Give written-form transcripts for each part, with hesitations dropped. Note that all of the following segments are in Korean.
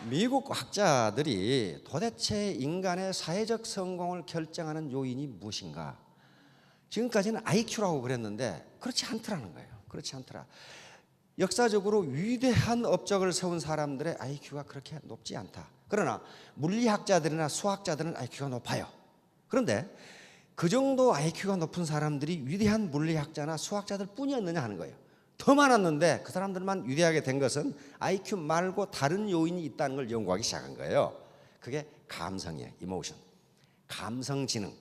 미국 학자들이 도대체 인간의 사회적 성공을 결정하는 요인이 무엇인가? 지금까지는 IQ라고 그랬는데 그렇지 않더라는 거예요. 그렇지 않더라. 역사적으로 위대한 업적을 세운 사람들의 IQ가 그렇게 높지 않다. 그러나 물리학자들이나 수학자들은 IQ가 높아요. 그런데 그 정도 IQ가 높은 사람들이 위대한 물리학자나 수학자들 뿐이었느냐 하는 거예요. 더 많았는데 그 사람들만 위대하게 된 것은 IQ 말고 다른 요인이 있다는 걸 연구하기 시작한 거예요. 그게 감성이에요. 이모션. 감성지능.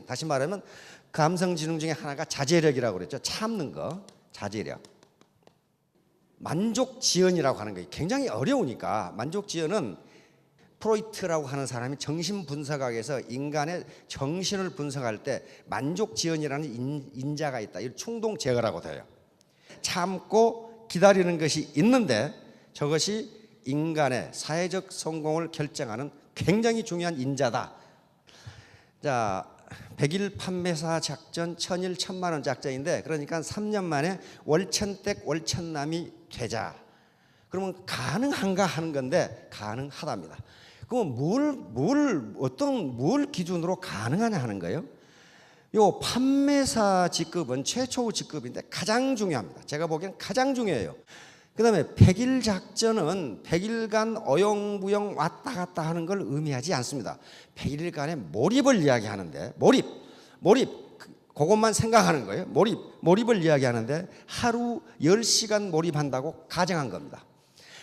다시 말하면 감성지능 중에 하나가 자제력이라고 그랬죠. 참는 거. 자제력. 만족지연이라고 하는 거예요. 굉장히 어려우니까. 만족지연은 프로이트라고 하는 사람이 정신분석학에서 인간의 정신을 분석할 때 만족지연이라는 인자가 있다. 이 충동 제어라고 돼요. 참고 기다리는 것이 있는데 저것이 인간의 사회적 성공을 결정하는 굉장히 중요한 인자다. 자, 100일 판매사 작전, 1000일 1000만원 작전인데 그러니까 3년 만에 월천댁 월천남이 되자. 그러면 가능한가 하는 건데 가능하답니다. 그럼 뭘 기준으로 가능하냐 하는 거예요. 요 판매사 직급은 최초 직급인데 가장 중요합니다. 제가 보기엔 가장 중요해요. 그 다음에 100일 작전은 100일간 어영부영 왔다 갔다 하는 걸 의미하지 않습니다. 100일간의 몰입을 이야기하는데 몰입 그것만 생각하는 거예요. 몰입을 이야기하는데 하루 10시간 몰입한다고 가정한 겁니다.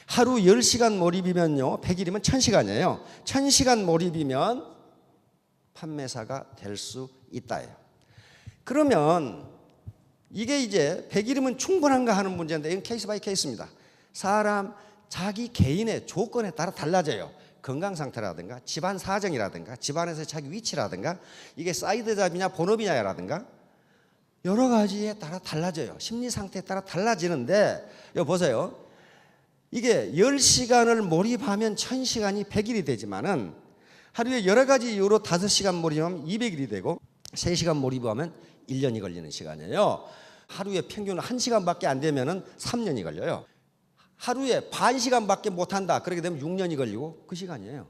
하루 10시간 몰입이면요 100일이면 1000시간이에요. 1000시간 몰입이면 판매사가 될 수 있다예요. 그러면 이게 이제 100일이면 충분한가 하는 문제인데 이건 케이스 바이 케이스입니다. 사람 자기 개인의 조건에 따라 달라져요. 건강 상태라든가 집안 사정이라든가 집안에서 자기 위치라든가 이게 사이드 잡이냐 본업이냐라든가 여러 가지에 따라 달라져요. 심리 상태에 따라 달라지는데 여기 보세요. 이게 10시간을 몰입하면 1000시간이 100일이 되지만은 하루에 여러 가지 이유로 5시간 몰입하면 200일이 되고 3시간 몰입하면 1년이 걸리는 시간이에요. 하루에 평균 1시간밖에 안 되면은 3년이 걸려요. 하루에 반 시간밖에 못 한다. 그렇게 되면 6년이 걸리고 그 시간이에요.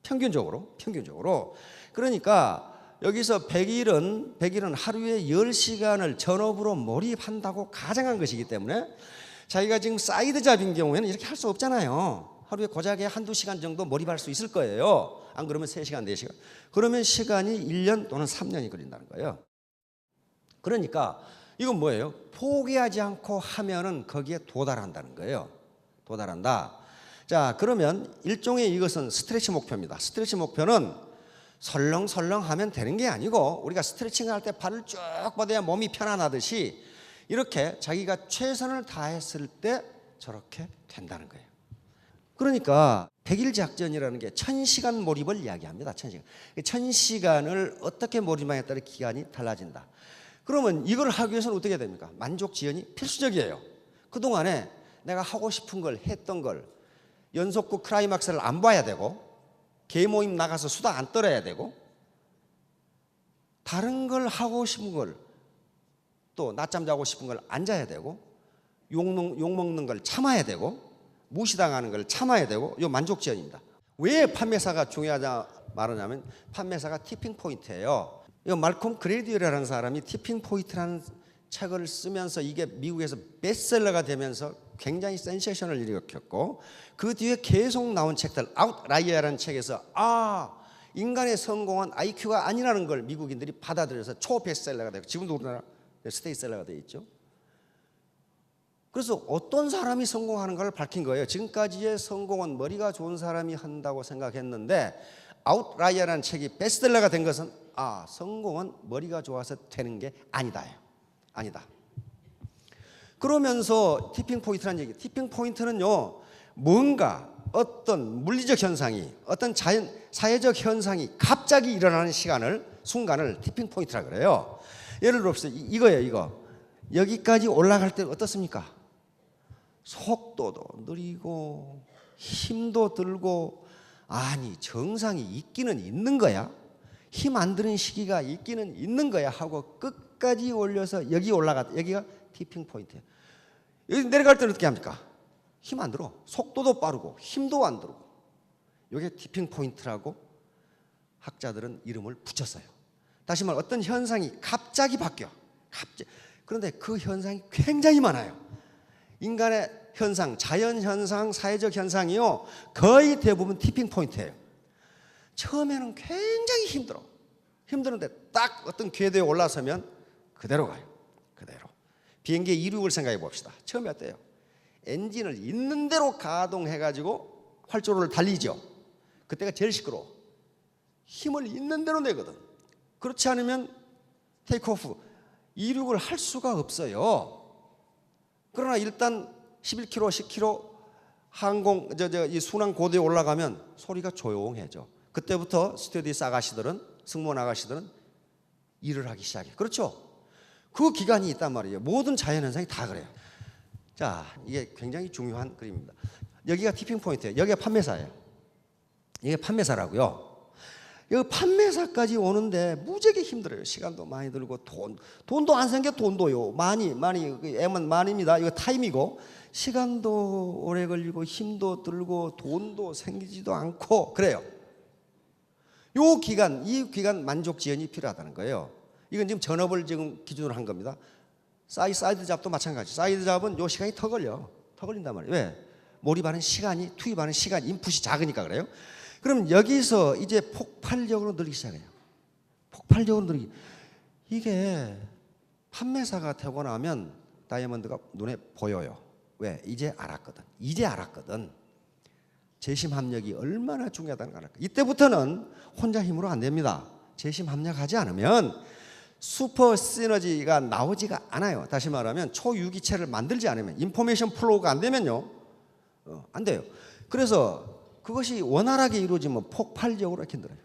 평균적으로. 그러니까 여기서 100일은 하루에 10시간을 전업으로 몰입한다고 가정한 것이기 때문에 자기가 지금 사이드 잡인 경우에는 이렇게 할 수 없잖아요. 하루에 고작에 한두 시간 정도 몰입할 수 있을 거예요. 안 그러면 3시간, 4시간. 그러면 시간이 1년 또는 3년이 걸린다는 거예요. 그러니까 이건 뭐예요? 포기하지 않고 하면은 거기에 도달한다는 거예요. 도달한다. 자, 그러면 일종의 이것은 스트레치 목표입니다. 스트레치 목표는 설렁설렁 하면 되는 게 아니고 우리가 스트레칭 할 때 발을 쭉 뻗어야 몸이 편안하듯이 이렇게 자기가 최선을 다했을 때 저렇게 된다는 거예요. 그러니까 100일 작전이라는 게 1000시간 몰입을 이야기합니다. 1000시간. 1000시간을 어떻게 몰입하냐에 따라 기간이 달라진다. 그러면 이걸 하기 위해서는 어떻게 됩니까? 만족지연이 필수적이에요. 그동안에 내가 하고 싶은 걸 했던 걸 연속극 클라이막스를 안 봐야 되고 개모임 나가서 수다 안 떨어야 되고 다른 걸 하고 싶은 걸 또 낮잠 자고 싶은 걸 안 자야 되고 욕먹는 걸 참아야 되고 무시당하는 걸 참아야 되고 이 만족지연입니다. 왜 판매사가 중요하다 말하냐면 판매사가 티핑 포인트예요. 이 말콤 그레디어라는 사람이 티핑 포인트라는 책을 쓰면서 이게 미국에서 베스트셀러가 되면서 굉장히 센세이션을 일으켰고 그 뒤에 계속 나온 책들 아웃라이어라는 책에서 인간의 성공은 IQ가 아니라는 걸 미국인들이 받아들여서 초베스트셀러가 되고 지금도 우리나라 스테이셀러가 되어 있죠. 그래서 어떤 사람이 성공하는가를 밝힌 거예요. 지금까지의 성공은 머리가 좋은 사람이 한다고 생각했는데 아웃라이어라는 책이 베스트셀러가 된 것은 성공은 머리가 좋아서 되는 게 아니다. 그러면서 티핑 포인트라는 얘기. 티핑 포인트는요. 뭔가 어떤 물리적 현상이 어떤 사회적 현상이 갑자기 일어나는 순간을 티핑 포인트라 그래요. 예를 들어서 이거예요. 이거. 여기까지 올라갈 때 어떻습니까? 속도도 느리고 힘도 들고 정상이 있기는 있는 거야. 힘 안 드는 시기가 있기는 있는 거야 하고 끝까지 올려서 여기가 티핑 포인트예요. 여기 내려갈 때는 어떻게 합니까? 힘 안 들어. 속도도 빠르고 힘도 안 들고. 이게 티핑 포인트라고 학자들은 이름을 붙였어요. 다시 말해 어떤 현상이 갑자기 바뀌어. 그런데 그 현상이 굉장히 많아요. 인간의 현상, 자연 현상, 사회적 현상이요, 거의 대부분 티핑 포인트예요. 처음에는 굉장히 힘드는데 딱 어떤 궤도에 올라서면 그대로 가요. 그대로. 비행기의 이륙을 생각해 봅시다. 처음에 어때요? 엔진을 있는 대로 가동해가지고 활주로를 달리죠. 그때가 제일 시끄러워. 힘을 있는 대로 내거든. 그렇지 않으면 테이크오프, 이륙을 할 수가 없어요. 그러나 일단 11km, 10km 항공, 이 순항 고도에 올라가면 소리가 조용해져. 그때부터 스튜어디스 아가씨들은, 승무원 아가씨들은 일을 하기 시작해. 그렇죠? 그 기간이 있단 말이에요. 모든 자연현상이 다 그래요. 자, 이게 굉장히 중요한 그림입니다. 여기가 티핑 포인트예요. 여기가 판매사예요. 이게 판매사라고요. 여기 판매사까지 오는데 무지하게 힘들어요. 시간도 많이 들고 돈도 안 생겨. 돈도요. 많이 M은 많이입니다. 이거 타임이고, 시간도 오래 걸리고 힘도 들고 돈도 생기지도 않고 그래요. 이 기간 만족 지연이 필요하다는 거예요. 이건 지금 전업을 지금 기준으로 한 겁니다. 사이드 잡도 마찬가지. 사이드 잡은 요 시간이 더 걸린단 말이에요. 왜? 몰입하는 시간이, 투입하는 시간, 인풋이 작으니까 그래요. 그럼 여기서 이제 폭발적으로 늘기 시작해요. 폭발적으로 늘기. 이게 판매사가 되고 나면 다이아몬드가 눈에 보여요. 왜? 이제 알았거든. 재심 합력이 얼마나 중요하다는 걸 알았거든. 이때부터는 혼자 힘으로 안 됩니다. 재심 합력하지 않으면 슈퍼 시너지가 나오지가 않아요. 다시 말하면 초유기체를 만들지 않으면, 인포메이션 플로우가 안 되면요, 안 돼요. 그래서 그것이 원활하게 이루어지면 폭발적으로 이렇게 늘어요.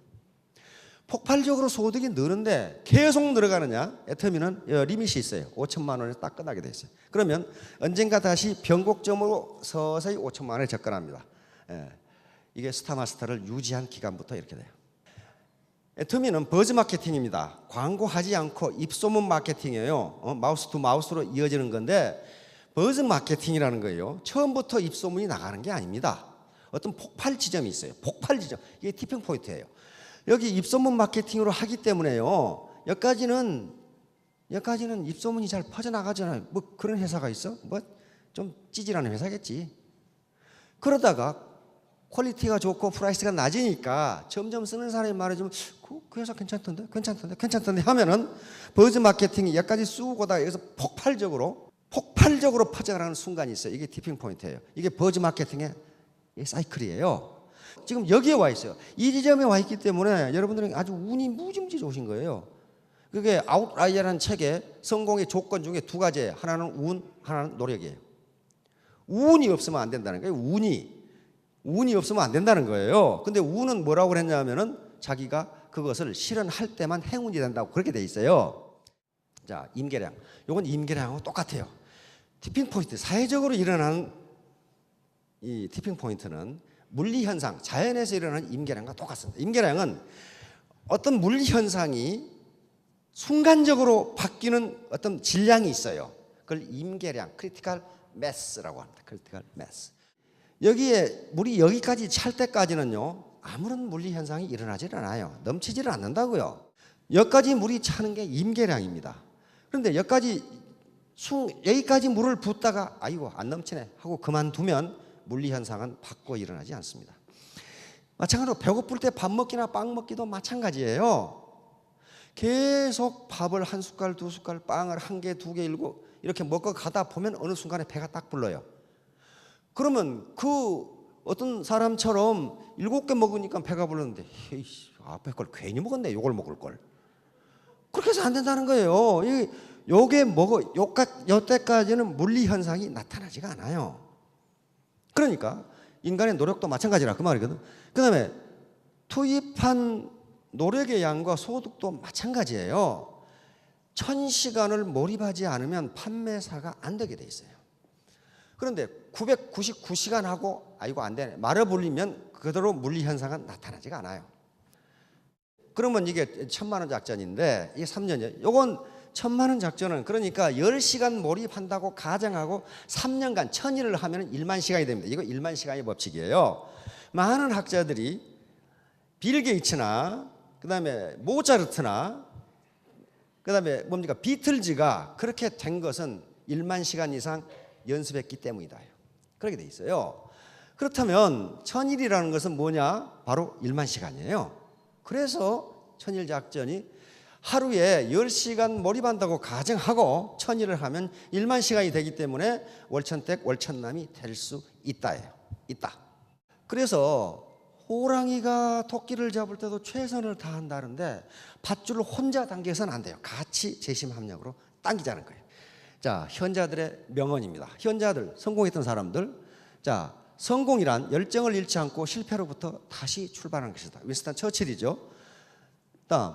폭발적으로 소득이 느는데 계속 늘어가느냐? 애터미는 리밋이 있어요. 5천만 원에서 딱 끝나게 돼 있어요. 그러면 언젠가 다시 변곡점으로 서서히 5천만 원에 접근합니다. 이게 스타마스터를 유지한 기간부터 이렇게 돼요. 애터미는 버즈 마케팅입니다. 광고하지 않고 입소문 마케팅이에요. 마우스 투 마우스로 이어지는 건데, 버즈 마케팅이라는 거예요. 처음부터 입소문이 나가는 게 아닙니다. 어떤 폭발 지점이 있어요. 폭발 지점. 이게 티핑 포인트예요. 여기 입소문 마케팅으로 하기 때문에요, 여기까지는 입소문이 잘 퍼져나가잖아요. 뭐 그런 회사가 있어? 뭐 좀 찌질하는 회사겠지. 그러다가 퀄리티가 좋고 프라이스가 낮으니까 점점 쓰는 사람이 말해주면 그 회사 괜찮던데 하면은 버즈 마케팅이 여기까지 쑥 오다가 여기서 폭발적으로 퍼져나가는 순간이 있어요. 이게 티핑 포인트예요. 이게 버즈 마케팅의 사이클이에요. 지금 여기에 와 있어요. 이 지점에 와 있기 때문에 여러분들은 아주 운이 무지무지 좋으신 거예요. 그게 아웃라이어라는 책에 성공의 조건 중에 두 가지예요. 하나는 운, 하나는 노력이에요. 운이 없으면 안 된다는 거예요. 운이 없으면 안 된다는 거예요. 근데 운은 뭐라고 그랬냐면은 자기가 그것을 실현할 때만 행운이 된다고 그렇게 돼 있어요. 자, 임계량. 요건 임계량하고 똑같아요. 티핑 포인트, 사회적으로 일어나는 이 티핑 포인트는 물리 현상, 자연에서 일어나는 임계량과 똑같습니다. 임계량은 어떤 물리 현상이 순간적으로 바뀌는 어떤 질량이 있어요. 그걸 임계량, 크리티컬 매스라고 합니다. 크리티컬 매스. 여기에 물이 여기까지 찰 때까지는요, 아무런 물리 현상이 일어나질 않아요. 넘치지를 않는다고요. 여기까지 물이 차는 게 임계량입니다. 그런데 여기까지 물을 붓다가 아이고 안 넘치네 하고 그만두면 물리 현상은 바꿔 일어나지 않습니다. 마찬가지로 배고플 때 밥 먹기나 빵 먹기도 마찬가지예요. 계속 밥을 한 숟갈, 두 숟갈, 빵을 한 개, 두 개, 일곱 이렇게 먹고 가다 보면 어느 순간에 배가 딱 불러요. 그러면 그 어떤 사람처럼 7개 먹으니까 배가 불렀는데 에이씨, 앞에 걸 괜히 먹었네. 요걸 먹을 걸. 그렇게 해서 안 된다는 거예요. 요때까지는 물리 현상이 나타나지가 않아요. 그러니까 인간의 노력도 마찬가지라 그 말이거든. 그다음에 투입한 노력의 양과 소득도 마찬가지예요. 1000시간을 몰입하지 않으면 판매사가 안 되게 돼 있어요. 그런데 999시간 하고 아이고 안 되네 말을 불리면 그대로 물리 현상은 나타나지가 않아요. 그러면 이게 1000만 원 작전인데 이게 3년이에요. 요건 천만 원 작전은 그러니까 10시간 몰입한다고 가정하고 3년간 1000일을 하면 1만 시간이 됩니다. 이거 1만 시간의 법칙이에요. 많은 학자들이 빌 게이츠나 그다음에 모차르트나 그다음에 뭡니까 비틀즈가 그렇게 된 것은 1만 시간 이상 연습했기 때문이다. 그렇게 돼 있어요. 그렇다면 1000일이라는 것은 뭐냐? 바로 1만 시간이에요. 그래서 1000일 작전이 하루에 10시간 몰입한다고 가정하고 1000일을 하면 1만 시간이 되기 때문에 월천댁 월천남이 될 수 있다예요. 있다. 그래서 호랑이가 토끼를 잡을 때도 최선을 다한다는데 밧줄을 혼자 당겨서는 안 돼요. 같이 재심합력으로 당기자는 거예요. 자, 현자들의 명언입니다. 현자들, 성공했던 사람들. 자, 성공이란 열정을 잃지 않고 실패로부터 다시 출발하는 것이다. 윈스턴 처칠이죠. 다음,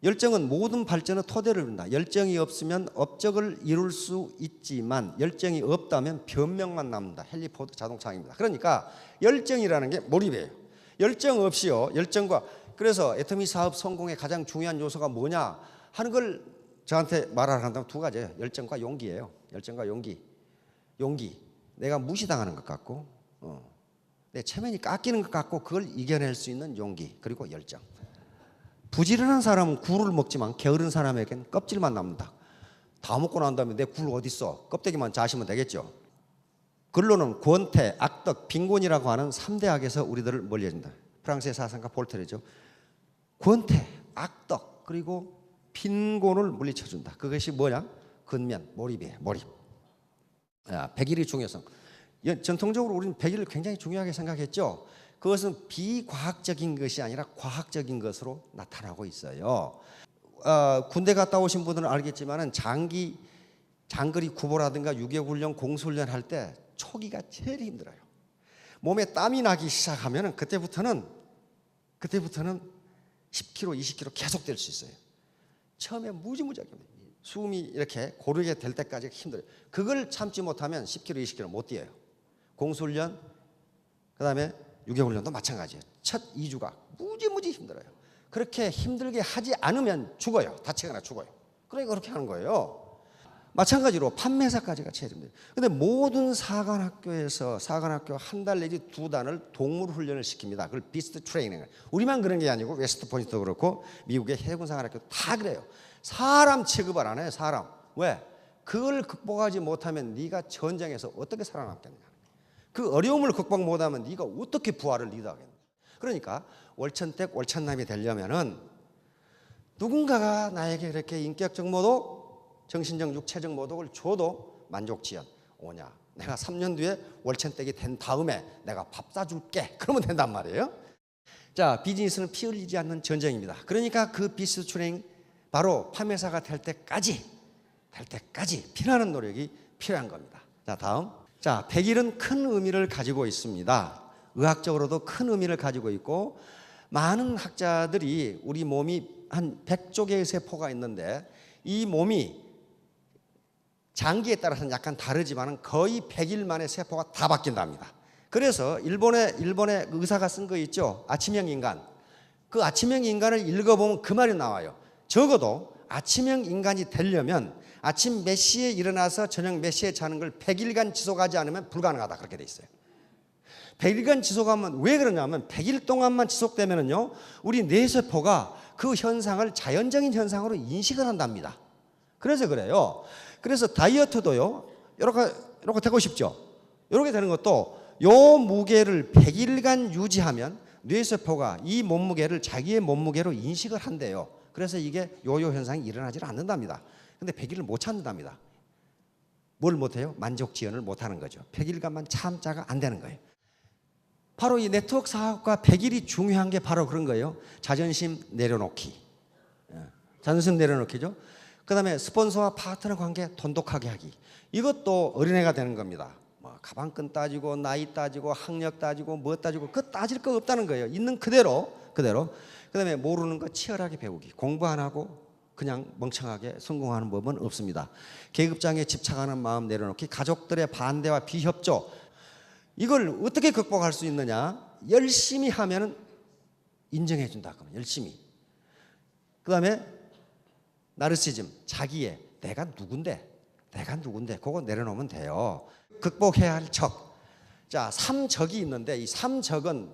열정은 모든 발전의 토대를 이룬다. 열정이 없으면 업적을 이룰 수 있지만 열정이 없다면 변명만 남는다. 헨리 포드 자동차입니다. 그러니까 열정이라는 게 몰입이에요. 열정 없이요. 열정과 그래서 애터미 사업 성공의 가장 중요한 요소가 뭐냐 하는 걸 저한테 말을 한다면 두 가지예요. 열정과 용기예요. 열정과 용기. 용기. 내가 무시당하는 것 같고 내 체면이 깎이는 것 같고 그걸 이겨낼 수 있는 용기 그리고 열정. 부지런한 사람은 굴을 먹지만 게으른 사람에겐 껍질만 남는다. 다 먹고 난 다음에 내 굴 어디 있어? 껍데기만 자시면 되겠죠. 근로는 권태, 악덕, 빈곤이라고 하는 3대 악에서 우리들을 멀리해준다. 프랑스의 사상가 볼테르죠. 권태, 악덕 그리고 빈곤을 물리쳐준다. 그것이 뭐냐? 근면, 몰입이에요. 몰입. 100일의 중요성. 전통적으로 우리는 100일을 굉장히 중요하게 생각했죠. 그것은 비과학적인 것이 아니라 과학적인 것으로 나타나고 있어요. 군대 갔다 오신 분들은 알겠지만 장거리 구보라든가 유격훈련, 공수훈련 할 때 초기가 제일 힘들어요. 몸에 땀이 나기 시작하면 그때부터는 10kg, 20kg 계속 될 수 있어요. 처음에 무지무지하게 숨이 이렇게 고르게 될 때까지 힘들어요. 그걸 참지 못하면 10kg, 20kg 못 뛰어요. 공수훈련, 그 다음에 유격훈련도 마찬가지예요. 첫 2주가 무지무지 힘들어요. 그렇게 힘들게 하지 않으면 죽어요. 다치거나 죽어요. 그러니까 그렇게 하는 거예요. 마찬가지로 판매사까지가 최저입니다. 그런데 모든 사관학교에서 사관학교 한 달 내지 2달을 동물훈련을 시킵니다. 그걸 비스트 트레이닝. 우리만 그런 게 아니고 웨스트포인트도 그렇고 미국의 해군사관학교 다 그래요. 사람 취급을 안 해요. 사람. 왜? 그걸 극복하지 못하면 네가 전쟁에서 어떻게 살아남겠냐. 그 어려움을 극복 못하면 네가 어떻게 부하를 리드하겠냐. 그러니까 월천댁 월천남이 되려면은 누군가가 나에게 이렇게 인격적 모독, 정신적 육체적 모독을 줘도 만족지연 오냐. 내가 3년 뒤에 월천댁이 된 다음에 내가 밥 사줄게. 그러면 된단 말이에요. 자, 비즈니스는 피 흘리지 않는 전쟁입니다. 그러니까 그 비즈니스 트레이닝 바로 판매사가 될 때까지 피나는 노력이 필요한 겁니다. 자, 다음. 자, 100일은 큰 의미를 가지고 있습니다. 의학적으로도 큰 의미를 가지고 있고 많은 학자들이 우리 몸이 한 100조 개의 세포가 있는데 이 몸이 장기에 따라서는 약간 다르지만 거의 100일 만에 세포가 다 바뀐답니다. 그래서 일본의 의사가 쓴 거 있죠. 아침형 인간. 그 아침형 인간을 읽어보면 그 말이 나와요. 적어도 아침형 인간이 되려면 아침 몇 시에 일어나서 저녁 몇 시에 자는 걸 100일간 지속하지 않으면 불가능하다. 그렇게 돼 있어요. 100일간 지속하면 왜 그러냐면 100일 동안만 지속되면은요 우리 뇌세포가 그 현상을 자연적인 현상으로 인식을 한답니다. 그래서 그래요. 그래서 다이어트도요 이렇게 되고 싶죠. 이렇게 되는 것도 요 무게를 100일간 유지하면 뇌세포가 이 몸무게를 자기의 몸무게로 인식을 한대요. 그래서 이게 요요 현상이 일어나지 않는답니다. 근데 100일을 못 참는답니다. 뭘 못해요? 만족지연을 못하는 거죠. 100일간만 참자가 안 되는 거예요. 바로 이 네트워크 사업과 100일이 중요한 게 바로 그런 거예요. 자존심 내려놓기. 자존심 내려놓기죠. 그 다음에 스폰서와 파트너 관계 돈독하게 하기. 이것도 어린애가 되는 겁니다. 뭐 가방끈 따지고 나이 따지고 학력 따지고 뭐 따지고 그거 따질 거 없다는 거예요. 있는 그대로. 그 다음에 모르는 거 치열하게 배우기. 공부 안 하고 그냥 멍청하게 성공하는 법은 없습니다. 계급장에 집착하는 마음 내려놓기. 가족들의 반대와 비협조. 이걸 어떻게 극복할 수 있느냐? 열심히 하면 인정해 준다. 열심히. 그 다음에 나르시즘, 자기의 내가 누군데 그거 내려놓으면 돼요. 극복해야 할 적. 자, 삼적이 있는데 이 삼적은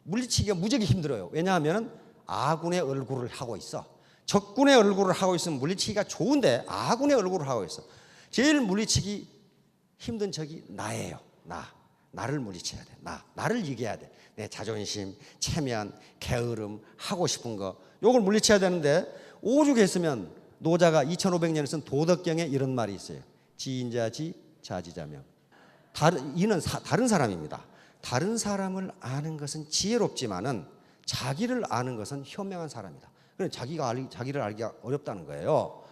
물리치기가 무지하게 힘들어요. 왜냐하면 아군의 얼굴을 하고 있어. 적군의 얼굴을 하고 있으면 물리치기가 좋은데 아군의 얼굴을 하고 있어. 제일 물리치기 힘든 적이 나예요. 나를 물리쳐야 돼. 나를 이겨야 돼. 내 자존심, 체면, 게으름, 하고 싶은 거 요걸 물리쳐야 되는데 오죽했으면 노자가 2500년에 쓴 도덕경에 이런 말이 있어요. 지인자지 자지자명. 이는 다른 사람입니다. 다른 사람을 아는 것은 지혜롭지만은 자기를 아는 것은 현명한 사람이다. 자기를 알기가 어렵다는 거예요.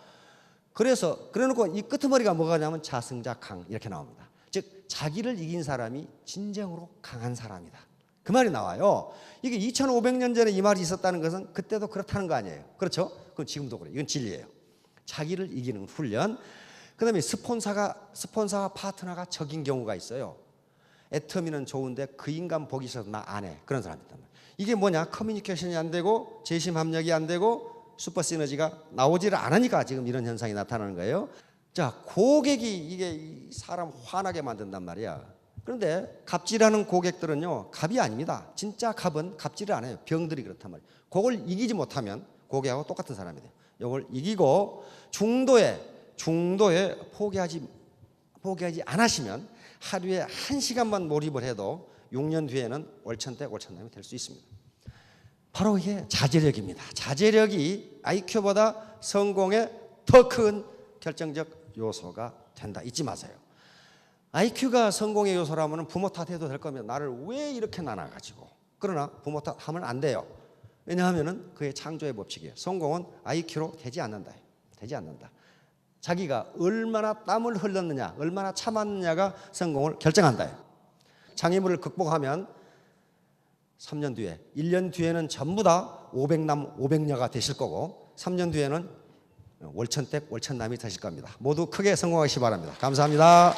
그래놓고 이 끄트머리가 뭐가 냐면 자승자강 이렇게 나옵니다. 즉 자기를 이긴 사람이 진정으로 강한 사람이다. 그 말이 나와요. 이게 2500년 전에 이 말이 있었다는 것은 그때도 그렇다는 거 아니에요. 그렇죠? 그건 지금도 그래요. 이건 진리예요. 자기를 이기는 훈련. 그 다음에 스폰서와 파트너가 적인 경우가 있어요. 애터미는 좋은데 그 인간 보기 싫어서 나 안 해. 그런 사람이 있단 말이에요. 이게 뭐냐? 커뮤니케이션이 안 되고 재심 합력이 안 되고 슈퍼 시너지가 나오지를 않으니까 지금 이런 현상이 나타나는 거예요. 자, 고객이 이게 사람 화나게 만든단 말이야. 그런데 갑질하는 고객들은요, 갑이 아닙니다. 진짜 갑은 갑질을 안 해요. 병들이 그렇단 말이에요. 그걸 이기지 못하면 고객하고 똑같은 사람이 돼요. 이걸 이기고 중도에 포기하지 않으시면 하루에 1시간만 몰입을 해도 6년 뒤에는 월천남이 될 수 있습니다. 바로 이게 자제력입니다. 자제력이 IQ보다 성공에 더 큰 결정적 요소가 된다. 잊지 마세요. IQ가 성공의 요소라면 부모 탓해도 될 거면 나를 왜 이렇게 나눠가지고. 그러나 부모 탓하면 안 돼요. 왜냐하면 그의 창조의 법칙이에요. 성공은 IQ로 되지 않는다. 자기가 얼마나 땀을 흘렸느냐, 얼마나 참았느냐가 성공을 결정한다. 장애물을 극복하면 3년 뒤에, 1년 뒤에는 전부 다 500남 500녀가 되실 거고 3년 뒤에는 월천남이 되실 겁니다. 모두 크게 성공하시기 바랍니다. 감사합니다.